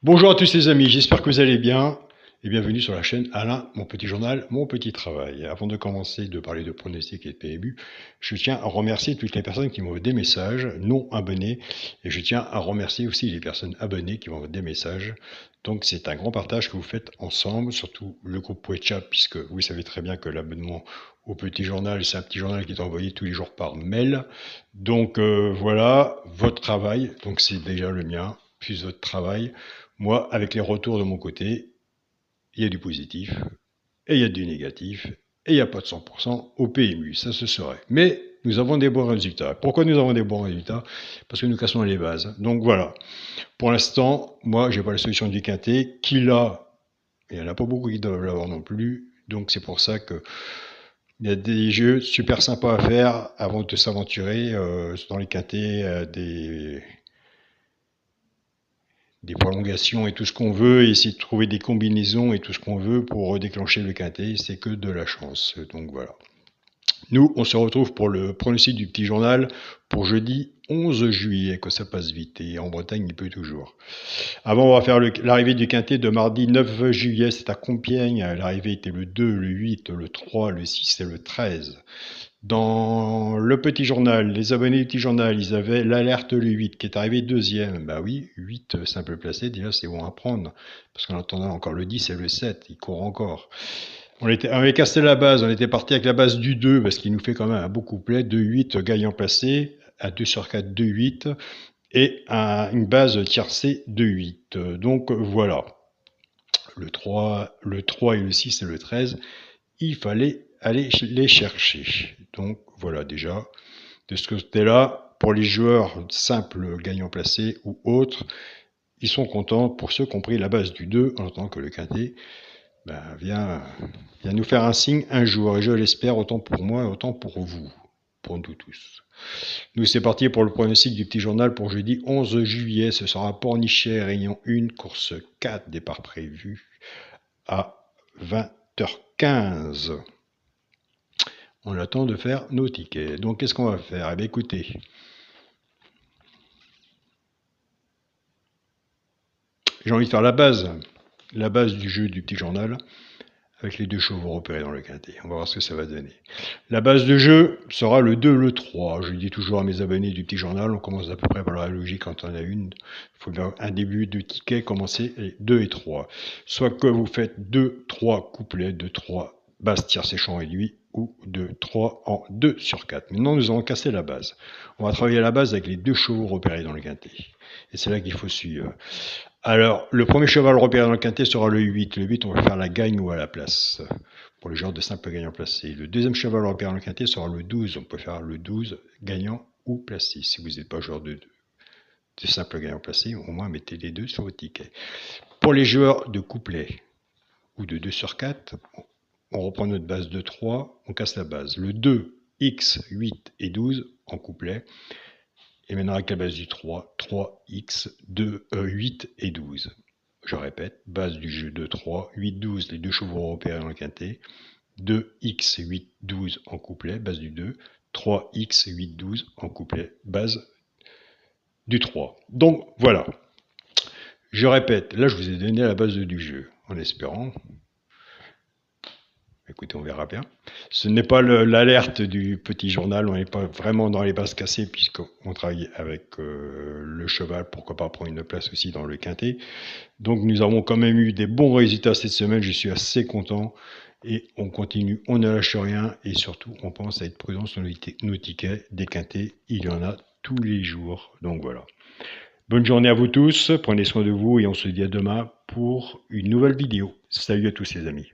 Bonjour à tous les amis, j'espère que vous allez bien et bienvenue sur la chaîne Alain, mon petit journal, mon petit travail. Avant de commencer de parler de pronostics et de PMU, je tiens à remercier toutes les personnes qui m'envoient des messages non abonnés et je tiens à remercier aussi les personnes abonnées qui m'envoient des messages. Donc c'est un grand partage que vous faites ensemble, surtout le groupe WhatsApp, puisque vous savez très bien que l'abonnement au petit journal, c'est un petit journal qui est envoyé tous les jours par mail. Donc voilà, votre travail, donc c'est déjà le mien, plus votre travail. Moi, avec les retours de mon côté, il y a du positif, et il y a du négatif, et il n'y a pas de 100% au PMU, ça se saurait. Mais nous avons des bons résultats. Pourquoi nous avons des bons résultats? Parce que nous cassons les bases. Donc voilà, pour l'instant, moi, j'ai pas la solution du quintet. Qui l'a? Il n'y en a pas beaucoup qui doivent l'avoir non plus. Donc c'est pour ça que il y a des jeux super sympas à faire avant de s'aventurer dans les quintets, des prolongations et tout ce qu'on veut, et essayer de trouver des combinaisons et tout ce qu'on veut pour déclencher le quintet, c'est que de la chance. Donc voilà. Nous, on se retrouve pour le pronostic du petit journal pour jeudi 11 juillet, que ça passe vite, et en Bretagne, il peut toujours. Avant, on va faire l'arrivée du quintet de mardi 9 juillet, c'est à Compiègne. L'arrivée était le 2, le 8, le 3, le 6 et le 13. Dans le petit journal, les abonnés du petit journal, ils avaient l'alerte le 8 qui est arrivé deuxième. Bah oui, 8 simple placé, déjà c'est bon à prendre. Parce qu'en attendant encore le 10 et le 7, il court encore. On avait cassé la base, on était parti avec la base du 2 parce qu'il nous fait quand même un beau couplet. 2-8 gagnant placé, à 2 sur 4, 2-8 et une base tiercée 2-8. Donc voilà. Le 3 et le 6 et le 13, il fallait aller les chercher. Donc voilà déjà, de ce côté-là, pour les joueurs simples gagnants placés ou autres, ils sont contents pour ceux qui ont pris la base du 2 en attendant que le quintet vient nous faire un signe un jour. Et je l'espère autant pour moi, autant pour vous, pour nous tous. Nous, c'est parti pour le pronostic du petit journal pour jeudi 11 juillet. Ce sera Pornichet, Réunion 1, course 4, départ prévu à 20h15. On attend de faire nos tickets. Donc, qu'est-ce qu'on va faire? Eh bien, écoutez, j'ai envie de faire la base du jeu du petit journal, avec les deux chevaux repérés dans le quintet. On va voir ce que ça va donner. La base de jeu sera le 2, le 3. Je dis toujours à mes abonnés du petit journal, on commence à peu près par la logique quand on a une. Il faut faire un début de ticket, commencer les 2 et 3. Soit que vous faites 2, 3 couplets, 2, 3 basse tierce et champ réduit, ou 2, 3 en 2 sur 4. Maintenant, nous allons casser la base. On va travailler la base avec les deux chevaux repérés dans le quintet. Et c'est là qu'il faut suivre. Alors, le premier cheval repéré dans le quintet sera le 8. Le 8, on va faire la gagne ou à la place, pour le genre de simple gagnant placé. Le deuxième cheval repéré dans le quintet sera le 12. On peut faire le 12 gagnant ou placé. Si vous n'êtes pas joueur de simple gagnant placé, au moins mettez les deux sur votre ticket. Pour les joueurs de couplet ou de 2 sur 4, on reprend notre base de 3, on casse la base. Le 2, X, 8 et 12 en couplet. Et maintenant avec la base du 3, 3x, 2, 8 et 12. Je répète, base du jeu de 3, 8, 12, les deux chevaux repérés dans le quintet, 2x, 8, 12 en couplet, base du 2, 3x, 8, 12 en couplet, base du 3. Donc voilà, je répète, là je vous ai donné la base du jeu, en espérant. Écoutez, on verra bien. Ce n'est pas l'alerte du petit journal, on n'est pas vraiment dans les bases cassées puisqu'on travaille avec le cheval, pourquoi pas prendre une place aussi dans le quintet. Donc nous avons quand même eu des bons résultats cette semaine, je suis assez content et on continue, on ne lâche rien et surtout on pense à être prudent sur nos tickets des quintets, il y en a tous les jours. Donc voilà. Bonne journée à vous tous, prenez soin de vous et on se dit à demain pour une nouvelle vidéo. Salut à tous les amis.